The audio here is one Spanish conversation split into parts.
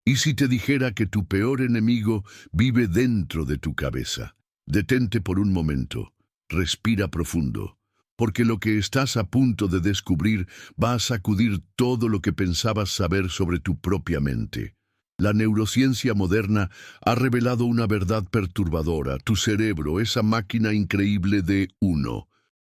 ¿Y si te dijera que tu peor enemigo vive dentro de tu cabeza? Detente por un momento, respira profundo, porque lo que estás a punto de descubrir va a sacudir todo lo que pensabas saber sobre tu propia mente. La neurociencia moderna ha revelado una verdad perturbadora. Tu cerebro, esa máquina increíble de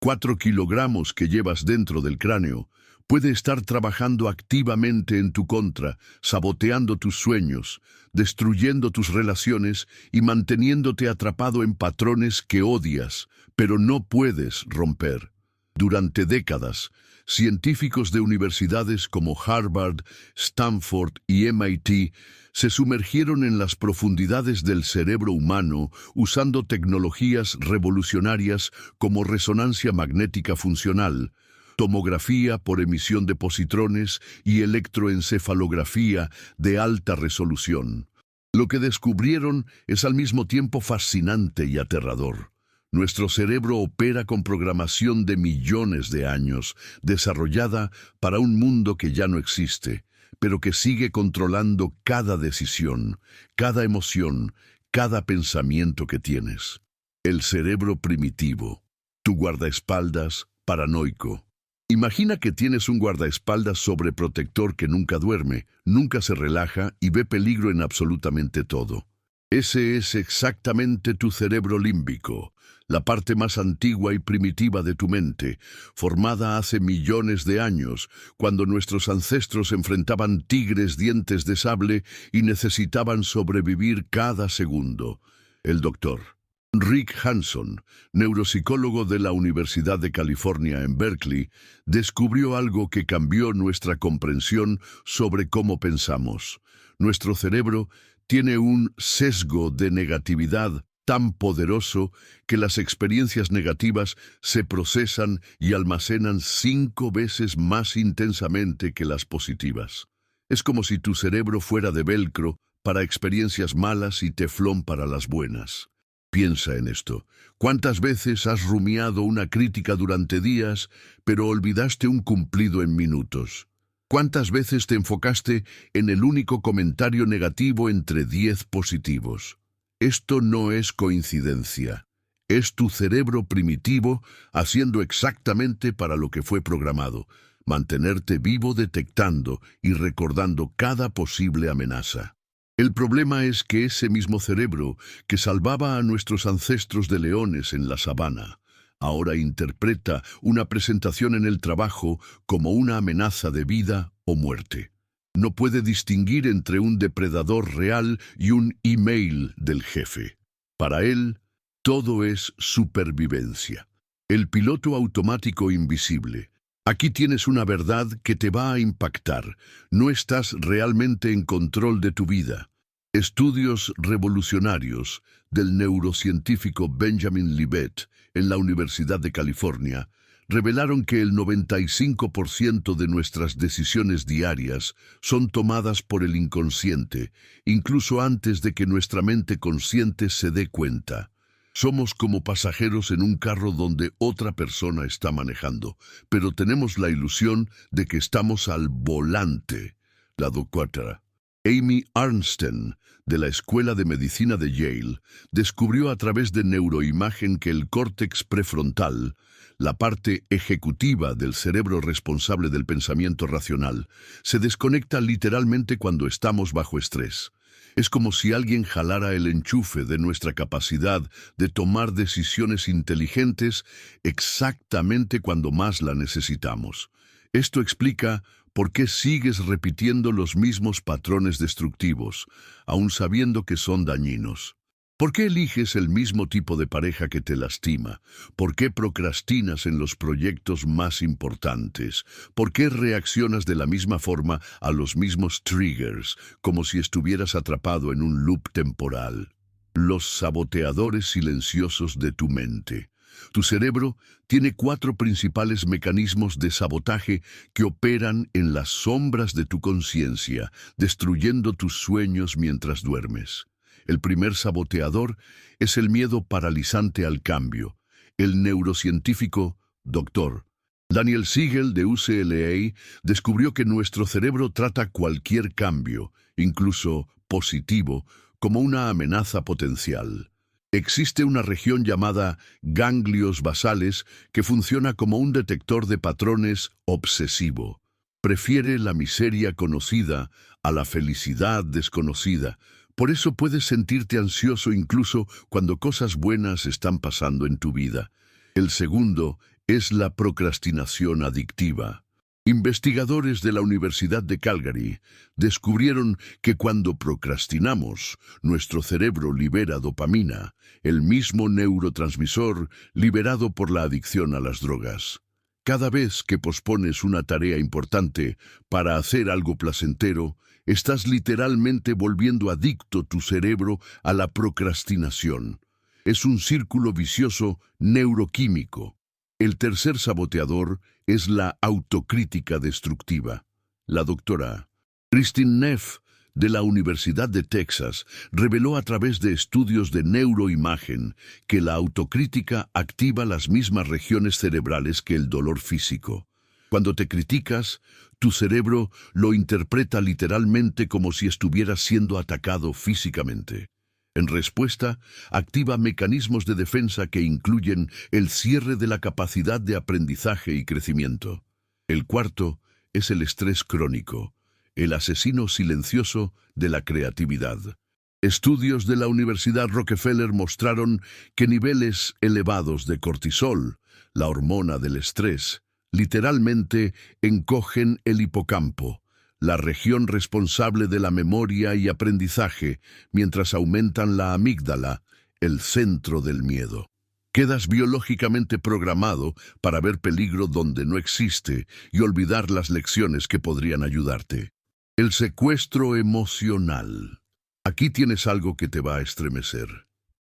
4 kilogramos que llevas dentro del cráneo, puede estar trabajando activamente en tu contra, saboteando tus sueños, destruyendo tus relaciones y manteniéndote atrapado en patrones que odias, pero no puedes romper. Durante décadas, científicos de universidades como Harvard, Stanford y MIT se sumergieron en las profundidades del cerebro humano usando tecnologías revolucionarias como resonancia magnética funcional, tomografía por emisión de positrones y electroencefalografía de alta resolución. Lo que descubrieron es al mismo tiempo fascinante y aterrador. Nuestro cerebro opera con programación de millones de años, desarrollada para un mundo que ya no existe, pero que sigue controlando cada decisión, cada emoción, cada pensamiento que tienes. El cerebro primitivo, tu guardaespaldas paranoico. Imagina que tienes un guardaespaldas sobreprotector que nunca duerme, nunca se relaja y ve peligro en absolutamente todo. Ese es exactamente tu cerebro límbico, la parte más antigua y primitiva de tu mente, formada hace millones de años, cuando nuestros ancestros enfrentaban tigres dientes de sable y necesitaban sobrevivir cada segundo. El doctor Rick Hanson, neuropsicólogo de la Universidad de California en Berkeley, descubrió algo que cambió nuestra comprensión sobre cómo pensamos. Nuestro cerebro tiene un sesgo de negatividad tan poderoso que las experiencias negativas se procesan y almacenan 5 veces más intensamente que las positivas. Es como si tu cerebro fuera de velcro para experiencias malas y teflón para las buenas. Piensa en esto. ¿Cuántas veces has rumiado una crítica durante días, pero olvidaste un cumplido en minutos? ¿Cuántas veces te enfocaste en el único comentario negativo entre 10 positivos? Esto no es coincidencia. Es tu cerebro primitivo haciendo exactamente para lo que fue programado, mantenerte vivo detectando y recordando cada posible amenaza. El problema es que ese mismo cerebro que salvaba a nuestros ancestros de leones en la sabana, ahora interpreta una presentación en el trabajo como una amenaza de vida o muerte. No puede distinguir entre un depredador real y un email del jefe. Para él, todo es supervivencia. El piloto automático invisible. Aquí tienes una verdad que te va a impactar. No estás realmente en control de tu vida. Estudios revolucionarios del neurocientífico Benjamin Libet en la Universidad de California revelaron que el 95% de nuestras decisiones diarias son tomadas por el inconsciente, incluso antes de que nuestra mente consciente se dé cuenta. Somos como pasajeros en un carro donde otra persona está manejando, pero tenemos la ilusión de que estamos al volante. La doctora Amy Arnsten, de la Escuela de Medicina de Yale, descubrió a través de neuroimagen que el córtex prefrontal, la parte ejecutiva del cerebro responsable del pensamiento racional, se desconecta literalmente cuando estamos bajo estrés. Es como si alguien jalara el enchufe de nuestra capacidad de tomar decisiones inteligentes exactamente cuando más la necesitamos. Esto explica por qué sigues repitiendo los mismos patrones destructivos, aun sabiendo que son dañinos. ¿Por qué eliges el mismo tipo de pareja que te lastima? ¿Por qué procrastinas en los proyectos más importantes? ¿Por qué reaccionas de la misma forma a los mismos triggers, como si estuvieras atrapado en un loop temporal? Los saboteadores silenciosos de tu mente. Tu cerebro tiene 4 principales mecanismos de sabotaje que operan en las sombras de tu conciencia, destruyendo tus sueños mientras duermes. El primer saboteador es el miedo paralizante al cambio. El neurocientífico Dr. Daniel Siegel de UCLA descubrió que nuestro cerebro trata cualquier cambio, incluso positivo, como una amenaza potencial. Existe una región llamada ganglios basales que funciona como un detector de patrones obsesivo. Prefiere la miseria conocida a la felicidad desconocida. Por eso puedes sentirte ansioso incluso cuando cosas buenas están pasando en tu vida. El segundo es la procrastinación adictiva. Investigadores de la Universidad de Calgary descubrieron que cuando procrastinamos, nuestro cerebro libera dopamina, el mismo neurotransmisor liberado por la adicción a las drogas. Cada vez que pospones una tarea importante para hacer algo placentero, estás literalmente volviendo adicto tu cerebro a la procrastinación. Es un círculo vicioso neuroquímico. El tercer saboteador es la autocrítica destructiva. La doctora Kristin Neff, de la Universidad de Texas, reveló a través de estudios de neuroimagen que la autocrítica activa las mismas regiones cerebrales que el dolor físico. Cuando te criticas, tu cerebro lo interpreta literalmente como si estuvieras siendo atacado físicamente. En respuesta, activa mecanismos de defensa que incluyen el cierre de la capacidad de aprendizaje y crecimiento. El cuarto es el estrés crónico, el asesino silencioso de la creatividad. Estudios de la Universidad Rockefeller mostraron que niveles elevados de cortisol, la hormona del estrés, literalmente encogen el hipocampo, la región responsable de la memoria y aprendizaje, mientras aumentan la amígdala, el centro del miedo. Quedas biológicamente programado para ver peligro donde no existe y olvidar las lecciones que podrían ayudarte. El secuestro emocional. Aquí tienes algo que te va a estremecer.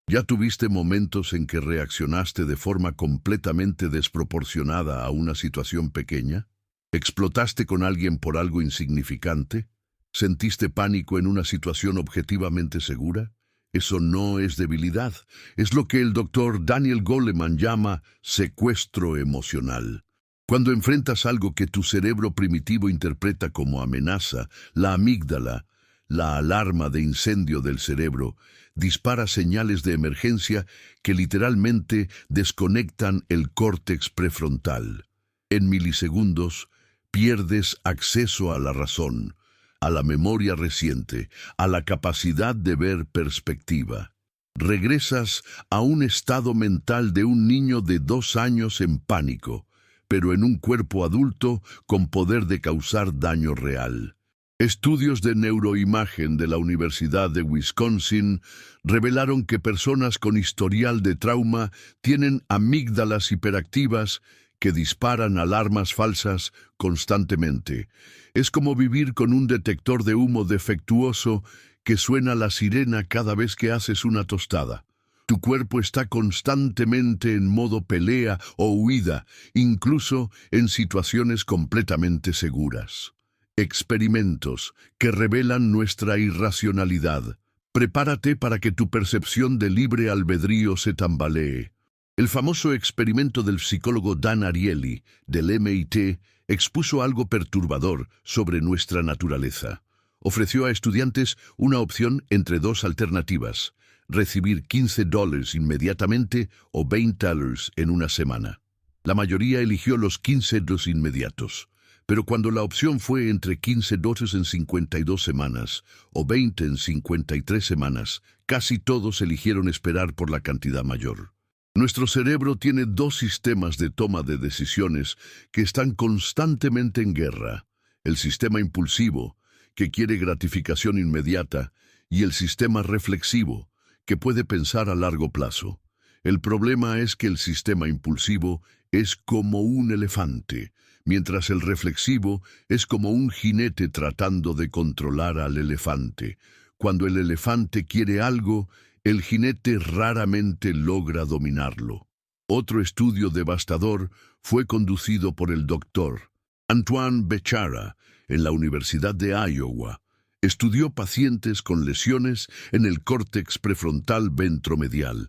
¿Ya tuviste momentos en que reaccionaste de forma completamente desproporcionada a una situación pequeña? ¿Explotaste con alguien por algo insignificante? ¿Sentiste pánico en una situación objetivamente segura? Eso no es debilidad, es lo que el doctor Daniel Goleman llama secuestro emocional. Cuando enfrentas algo que tu cerebro primitivo interpreta como amenaza, la amígdala, la alarma de incendio del cerebro, dispara señales de emergencia que literalmente desconectan el córtex prefrontal. En milisegundos, pierdes acceso a la razón, a la memoria reciente, a la capacidad de ver perspectiva. Regresas a un estado mental de un niño de 2 años en pánico, pero en un cuerpo adulto con poder de causar daño real. Estudios de neuroimagen de la Universidad de Wisconsin revelaron que personas con historial de trauma tienen amígdalas hiperactivas que disparan alarmas falsas constantemente. Es como vivir con un detector de humo defectuoso que suena la sirena cada vez que haces una tostada. Tu cuerpo está constantemente en modo pelea o huida, incluso en situaciones completamente seguras. Experimentos que revelan nuestra irracionalidad. Prepárate para que tu percepción de libre albedrío se tambalee. El famoso experimento del psicólogo Dan Ariely, del MIT, expuso algo perturbador sobre nuestra naturaleza. Ofreció a estudiantes una opción entre 2 alternativas: recibir $15 inmediatamente o $20 en una semana. La mayoría eligió los $15 inmediatos, pero cuando la opción fue entre $15 en 52 semanas o 20 en 53 semanas, casi todos eligieron esperar por la cantidad mayor. Nuestro cerebro tiene 2 sistemas de toma de decisiones que están constantemente en guerra: el sistema impulsivo, que quiere gratificación inmediata, y el sistema reflexivo, que puede pensar a largo plazo. El problema es que el sistema impulsivo es como un elefante, mientras el reflexivo es como un jinete tratando de controlar al elefante. Cuando el elefante quiere algo, el jinete raramente logra dominarlo. Otro estudio devastador fue conducido por el doctor Antoine Bechara en la Universidad de Iowa. Estudió pacientes con lesiones en el córtex prefrontal ventromedial.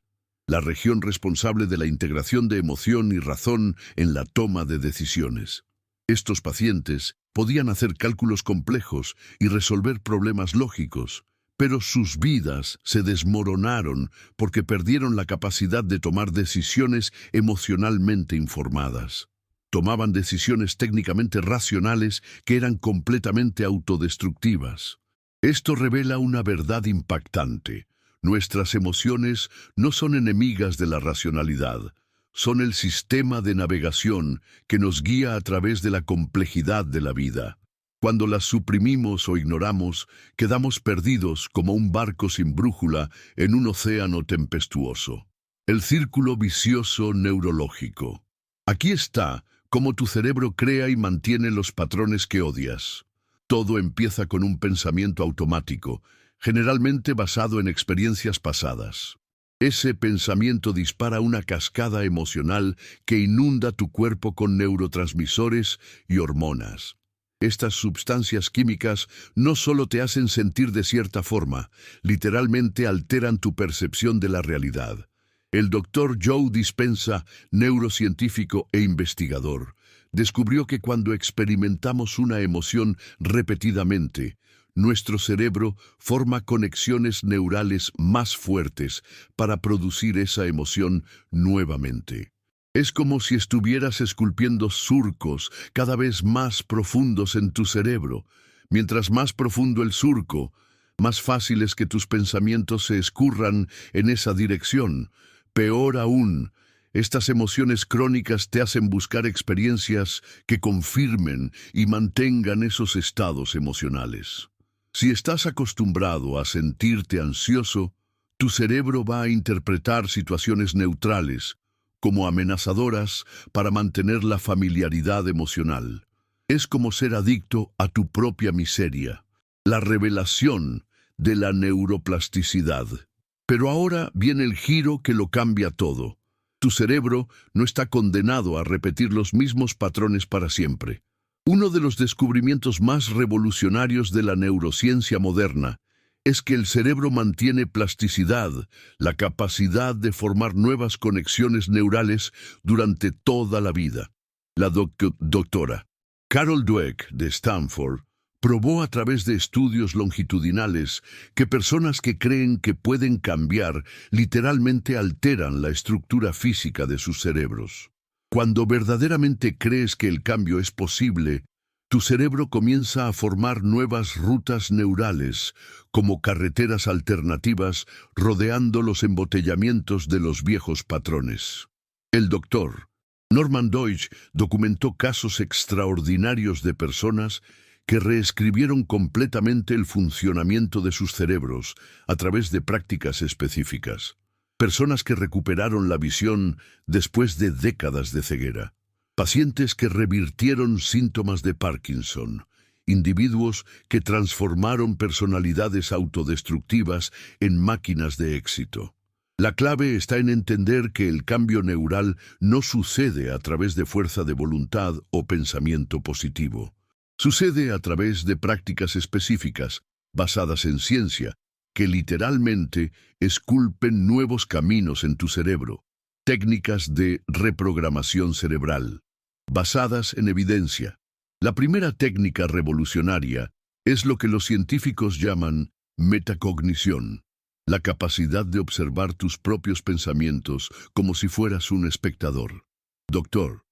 la región responsable de la integración de emoción y razón en la toma de decisiones. Estos pacientes podían hacer cálculos complejos y resolver problemas lógicos, pero sus vidas se desmoronaron porque perdieron la capacidad de tomar decisiones emocionalmente informadas. Tomaban decisiones técnicamente racionales que eran completamente autodestructivas. Esto revela una verdad impactante. Nuestras emociones no son enemigas de la racionalidad, son el sistema de navegación que nos guía a través de la complejidad de la vida. Cuando las suprimimos o ignoramos, quedamos perdidos como un barco sin brújula en un océano tempestuoso. El círculo vicioso neurológico. Aquí está cómo tu cerebro crea y mantiene los patrones que odias. Todo empieza con un pensamiento automático, generalmente basado en experiencias pasadas. Ese pensamiento dispara una cascada emocional que inunda tu cuerpo con neurotransmisores y hormonas. Estas sustancias químicas no solo te hacen sentir de cierta forma, literalmente alteran tu percepción de la realidad. El Dr. Joe Dispenza, neurocientífico e investigador, descubrió que cuando experimentamos una emoción repetidamente, nuestro cerebro forma conexiones neurales más fuertes para producir esa emoción nuevamente. Es como si estuvieras esculpiendo surcos cada vez más profundos en tu cerebro. Mientras más profundo el surco, más fácil es que tus pensamientos se escurran en esa dirección. Peor aún, estas emociones crónicas te hacen buscar experiencias que confirmen y mantengan esos estados emocionales. Si estás acostumbrado a sentirte ansioso, tu cerebro va a interpretar situaciones neutrales, como amenazadoras, para mantener la familiaridad emocional. Es como ser adicto a tu propia miseria, la revelación de la neuroplasticidad. Pero ahora viene el giro que lo cambia todo. Tu cerebro no está condenado a repetir los mismos patrones para siempre. Uno de los descubrimientos más revolucionarios de la neurociencia moderna es que el cerebro mantiene plasticidad, la capacidad de formar nuevas conexiones neurales durante toda la vida. La doctora Carol Dweck, de Stanford, probó a través de estudios longitudinales que personas que creen que pueden cambiar literalmente alteran la estructura física de sus cerebros. Cuando verdaderamente crees que el cambio es posible, tu cerebro comienza a formar nuevas rutas neurales, como carreteras alternativas rodeando los embotellamientos de los viejos patrones. El doctor Norman Deutsch documentó casos extraordinarios de personas que reescribieron completamente el funcionamiento de sus cerebros a través de prácticas específicas. Personas que recuperaron la visión después de décadas de ceguera. Pacientes que revirtieron síntomas de Parkinson. Individuos que transformaron personalidades autodestructivas en máquinas de éxito. La clave está en entender que el cambio neural no sucede a través de fuerza de voluntad o pensamiento positivo. Sucede a través de prácticas específicas, basadas en ciencia, que literalmente esculpen nuevos caminos en tu cerebro. Técnicas de reprogramación cerebral, basadas en evidencia. La primera técnica revolucionaria es lo que los científicos llaman metacognición, la capacidad de observar tus propios pensamientos como si fueras un espectador. Dr.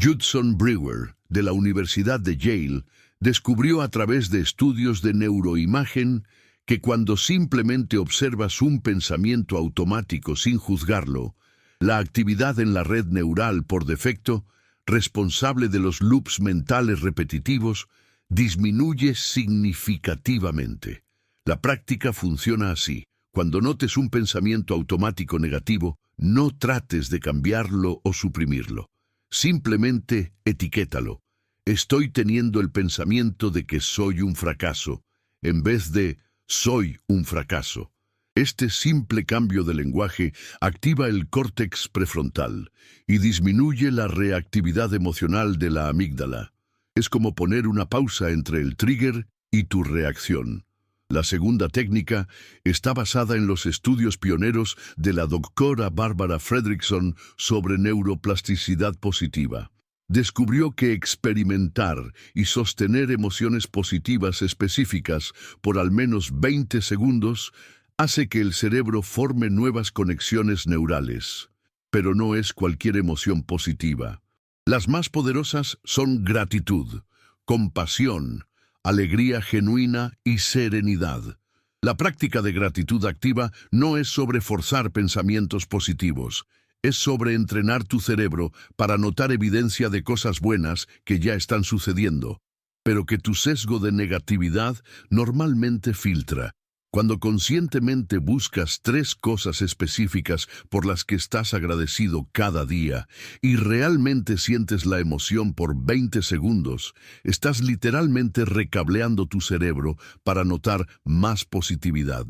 Judson Brewer, de la Universidad de Yale, descubrió a través de estudios de neuroimagen que cuando simplemente observas un pensamiento automático sin juzgarlo, la actividad en la red neural por defecto, responsable de los loops mentales repetitivos, disminuye significativamente. La práctica funciona así. Cuando notes un pensamiento automático negativo, no trates de cambiarlo o suprimirlo. Simplemente etiquétalo. Estoy teniendo el pensamiento de que soy un fracaso, en vez de soy un fracaso. Este simple cambio de lenguaje activa el córtex prefrontal y disminuye la reactividad emocional de la amígdala. Es como poner una pausa entre el trigger y tu reacción. La segunda técnica está basada en los estudios pioneros de la doctora Barbara Fredrickson sobre neuroplasticidad positiva. Descubrió que experimentar y sostener emociones positivas específicas por al menos 20 segundos hace que el cerebro forme nuevas conexiones neurales. Pero no es cualquier emoción positiva. Las más poderosas son gratitud, compasión, alegría genuina y serenidad. La práctica de gratitud activa no es sobre forzar pensamientos positivos, es sobre entrenar tu cerebro para notar evidencia de cosas buenas que ya están sucediendo, pero que tu sesgo de negatividad normalmente filtra. Cuando conscientemente buscas 3 cosas específicas por las que estás agradecido cada día y realmente sientes la emoción por 20 segundos, estás literalmente recableando tu cerebro para notar más positividad.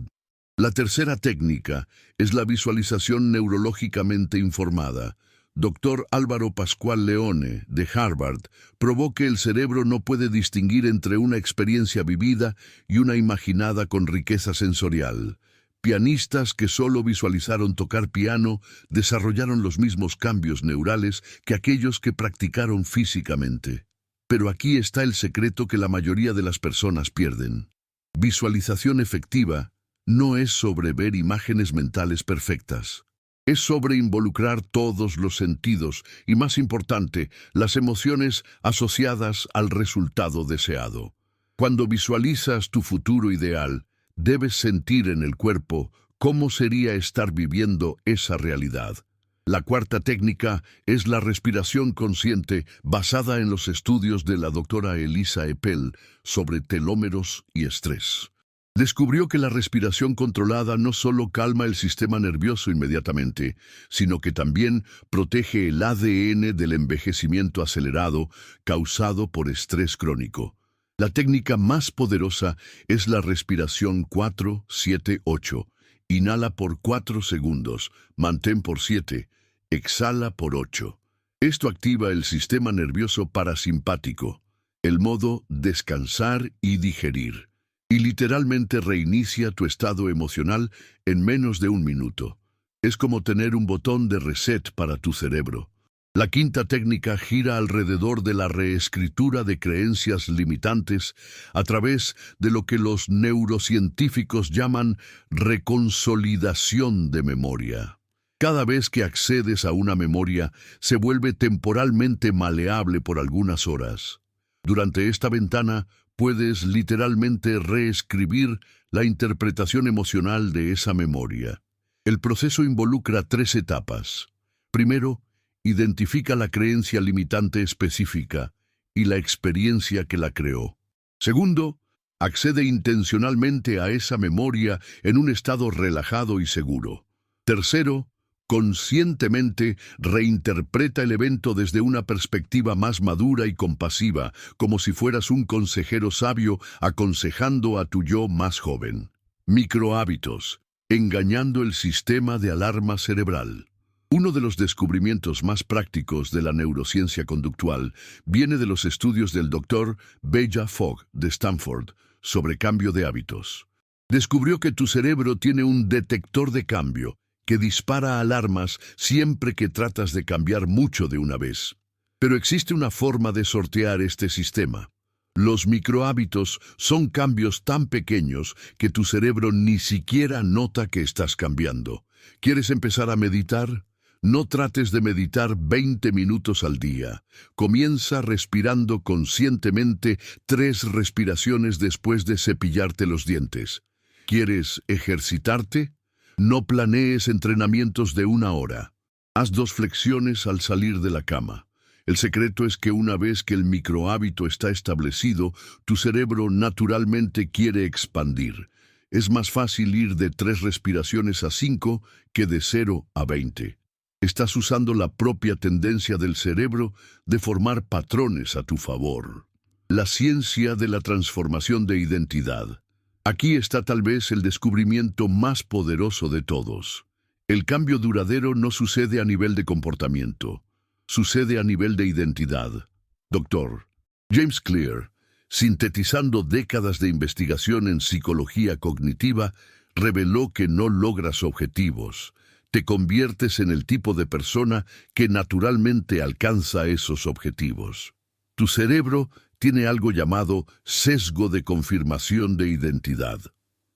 La tercera técnica es la visualización neurológicamente informada. Dr. Álvaro Pascual Leone, de Harvard, probó que el cerebro no puede distinguir entre una experiencia vivida y una imaginada con riqueza sensorial. Pianistas que solo visualizaron tocar piano desarrollaron los mismos cambios neurales que aquellos que practicaron físicamente. Pero aquí está el secreto que la mayoría de las personas pierden. Visualización efectiva no es sobre ver imágenes mentales perfectas. Es sobre involucrar todos los sentidos y, más importante, las emociones asociadas al resultado deseado. Cuando visualizas tu futuro ideal, debes sentir en el cuerpo cómo sería estar viviendo esa realidad. La cuarta técnica es la respiración consciente basada en los estudios de la doctora Elisa Epel sobre telómeros y estrés. Descubrió que la respiración controlada no solo calma el sistema nervioso inmediatamente, sino que también protege el ADN del envejecimiento acelerado causado por estrés crónico. La técnica más poderosa es la respiración 4-7-8. Inhala por 4 segundos, mantén por 7, exhala por 8. Esto activa el sistema nervioso parasimpático, el modo descansar y digerir, y literalmente reinicia tu estado emocional en menos de 1 minuto. Es como tener un botón de reset para tu cerebro. La quinta técnica gira alrededor de la reescritura de creencias limitantes a través de lo que los neurocientíficos llaman reconsolidación de memoria. Cada vez que accedes a una memoria, se vuelve temporalmente maleable por algunas horas. Durante esta ventana, puedes literalmente reescribir la interpretación emocional de esa memoria. El proceso involucra 3 etapas. Primero, identifica la creencia limitante específica y la experiencia que la creó. Segundo, accede intencionalmente a esa memoria en un estado relajado y seguro. Tercero, conscientemente reinterpreta el evento desde una perspectiva más madura y compasiva, como si fueras un consejero sabio aconsejando a tu yo más joven. Microhábitos, engañando el sistema de alarma cerebral. Uno de los descubrimientos más prácticos de la neurociencia conductual viene de los estudios del Dr. Bella Fogg de Stanford sobre cambio de hábitos. Descubrió que tu cerebro tiene un detector de cambio que dispara alarmas siempre que tratas de cambiar mucho de una vez. Pero existe una forma de sortear este sistema. Los microhábitos son cambios tan pequeños que tu cerebro ni siquiera nota que estás cambiando. ¿Quieres empezar a meditar? No trates de meditar 20 minutos al día. Comienza respirando conscientemente 3 respiraciones después de cepillarte los dientes. ¿Quieres ejercitarte? No planees entrenamientos de 1 hora. Haz 2 flexiones al salir de la cama. El secreto es que una vez que el microhábito está establecido, tu cerebro naturalmente quiere expandir. Es más fácil ir de 3 respiraciones a 5 que de 0 a 20. Estás usando la propia tendencia del cerebro de formar patrones a tu favor. La ciencia de la transformación de identidad. Aquí está tal vez el descubrimiento más poderoso de todos. El cambio duradero no sucede a nivel de comportamiento, sucede a nivel de identidad. Dr. James Clear, sintetizando décadas de investigación en psicología cognitiva, reveló que no logras objetivos. Te conviertes en el tipo de persona que naturalmente alcanza esos objetivos. Tu cerebro tiene algo llamado sesgo de confirmación de identidad.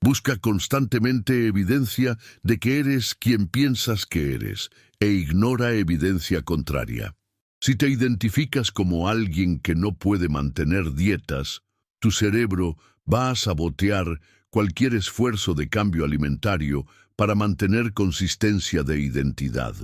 Busca constantemente evidencia de que eres quien piensas que eres e ignora evidencia contraria. Si te identificas como alguien que no puede mantener dietas, tu cerebro va a sabotear cualquier esfuerzo de cambio alimentario para mantener consistencia de identidad.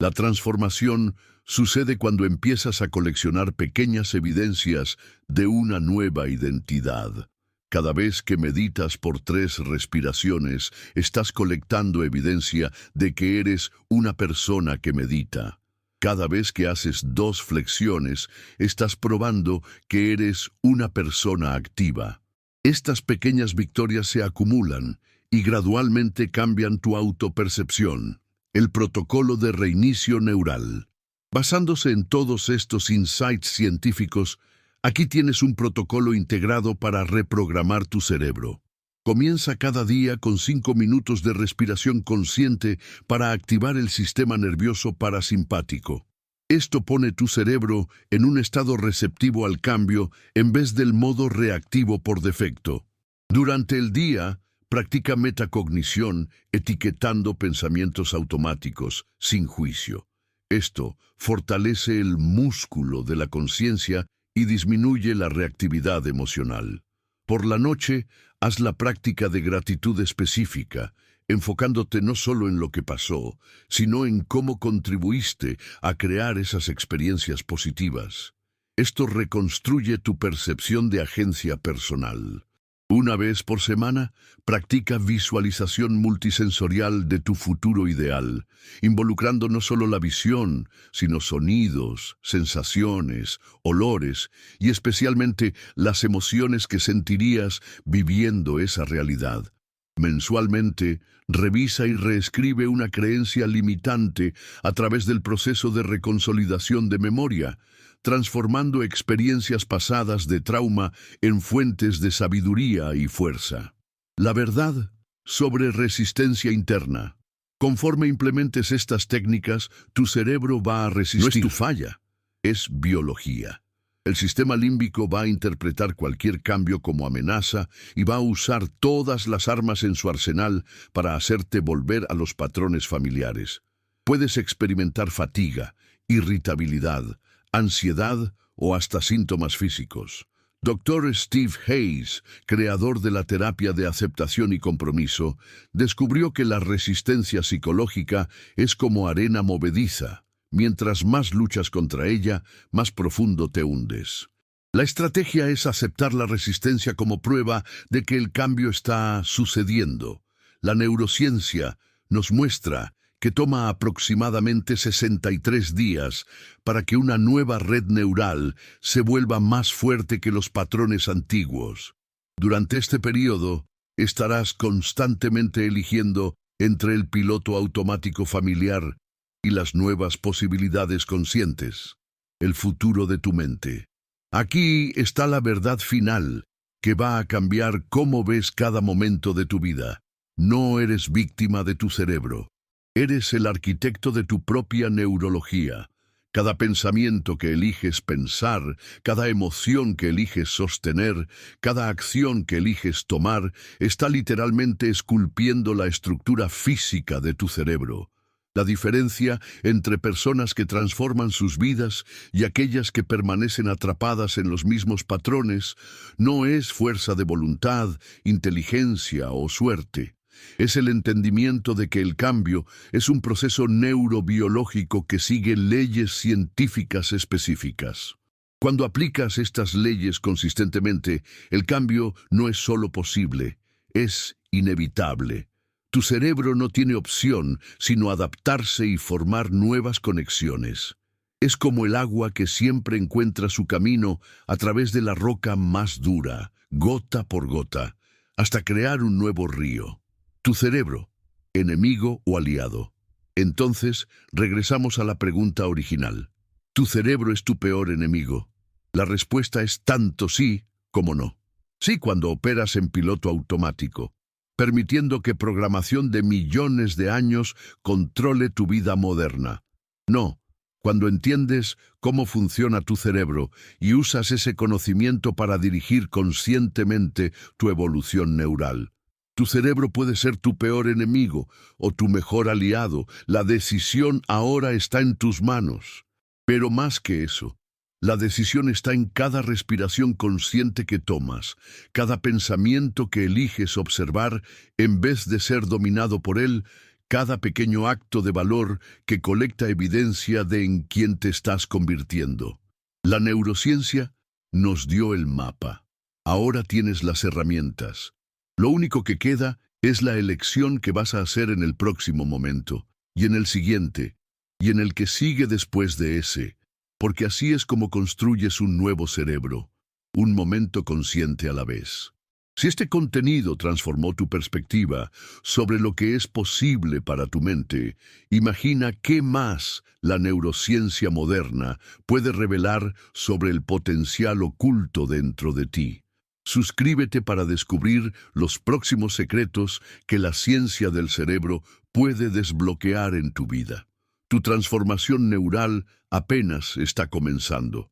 La transformación sucede cuando empiezas a coleccionar pequeñas evidencias de una nueva identidad. Cada vez que meditas por 3 respiraciones, estás colectando evidencia de que eres una persona que medita. Cada vez que haces 2 flexiones, estás probando que eres una persona activa. Estas pequeñas victorias se acumulan y gradualmente cambian tu autopercepción. El protocolo de reinicio neural. Basándose en todos estos insights científicos, aquí tienes un protocolo integrado para reprogramar tu cerebro. Comienza cada día con 5 minutos de respiración consciente para activar el sistema nervioso parasimpático. Esto pone tu cerebro en un estado receptivo al cambio en vez del modo reactivo por defecto. Durante el día, practica metacognición etiquetando pensamientos automáticos, sin juicio. Esto fortalece el músculo de la conciencia y disminuye la reactividad emocional. Por la noche, haz la práctica de gratitud específica, enfocándote no solo en lo que pasó, sino en cómo contribuiste a crear esas experiencias positivas. Esto reconstruye tu percepción de agencia personal. Una vez por semana, practica visualización multisensorial de tu futuro ideal, involucrando no solo la visión, sino sonidos, sensaciones, olores y especialmente las emociones que sentirías viviendo esa realidad. Mensualmente, revisa y reescribe una creencia limitante a través del proceso de reconsolidación de memoria, transformando experiencias pasadas de trauma en fuentes de sabiduría y fuerza. La verdad sobre resistencia interna. Conforme implementes estas técnicas, tu cerebro va a resistir. No es tu falla, es biología. El sistema límbico va a interpretar cualquier cambio como amenaza y va a usar todas las armas en su arsenal para hacerte volver a los patrones familiares. Puedes experimentar fatiga, irritabilidad, ansiedad o hasta síntomas físicos. Dr. Steve Hayes, creador de la terapia de aceptación y compromiso, descubrió que la resistencia psicológica es como arena movediza. Mientras más luchas contra ella, más profundo te hundes. La estrategia es aceptar la resistencia como prueba de que el cambio está sucediendo. La neurociencia nos muestra que toma aproximadamente 63 días para que una nueva red neural se vuelva más fuerte que los patrones antiguos. Durante este periodo, estarás constantemente eligiendo entre el piloto automático familiar y las nuevas posibilidades conscientes, el futuro de tu mente. Aquí está la verdad final, que va a cambiar cómo ves cada momento de tu vida. No eres víctima de tu cerebro. Eres el arquitecto de tu propia neurología. Cada pensamiento que eliges pensar, cada emoción que eliges sostener, cada acción que eliges tomar, está literalmente esculpiendo la estructura física de tu cerebro. La diferencia entre personas que transforman sus vidas y aquellas que permanecen atrapadas en los mismos patrones no es fuerza de voluntad, inteligencia o suerte. Es el entendimiento de que el cambio es un proceso neurobiológico que sigue leyes científicas específicas. Cuando aplicas estas leyes consistentemente, el cambio no es solo posible, es inevitable. Tu cerebro no tiene opción sino adaptarse y formar nuevas conexiones. Es como el agua que siempre encuentra su camino a través de la roca más dura, gota por gota, hasta crear un nuevo río. Tu cerebro, enemigo o aliado. Entonces, regresamos a la pregunta original. ¿Tu cerebro es tu peor enemigo? La respuesta es tanto sí ¿Cómo no? Sí, cuando operas en piloto automático, permitiendo que programación de millones de años controle tu vida moderna. No, cuando entiendes cómo funciona tu cerebro y usas ese conocimiento para dirigir conscientemente tu evolución neural. Tu cerebro puede ser tu peor enemigo o tu mejor aliado. La decisión ahora está en tus manos. Pero más que eso, la decisión está en cada respiración consciente que tomas, cada pensamiento que eliges observar en vez de ser dominado por él, cada pequeño acto de valor que colecta evidencia de en quién te estás convirtiendo. La neurociencia nos dio el mapa. Ahora tienes las herramientas. Lo único que queda es la elección que vas a hacer en el próximo momento, y en el siguiente, y en el que sigue después de ese, porque así es como construyes un nuevo cerebro, un momento consciente a la vez. Si este contenido transformó tu perspectiva sobre lo que es posible para tu mente, imagina qué más la neurociencia moderna puede revelar sobre el potencial oculto dentro de ti. Suscríbete para descubrir los próximos secretos que la ciencia del cerebro puede desbloquear en tu vida. Tu transformación neural apenas está comenzando.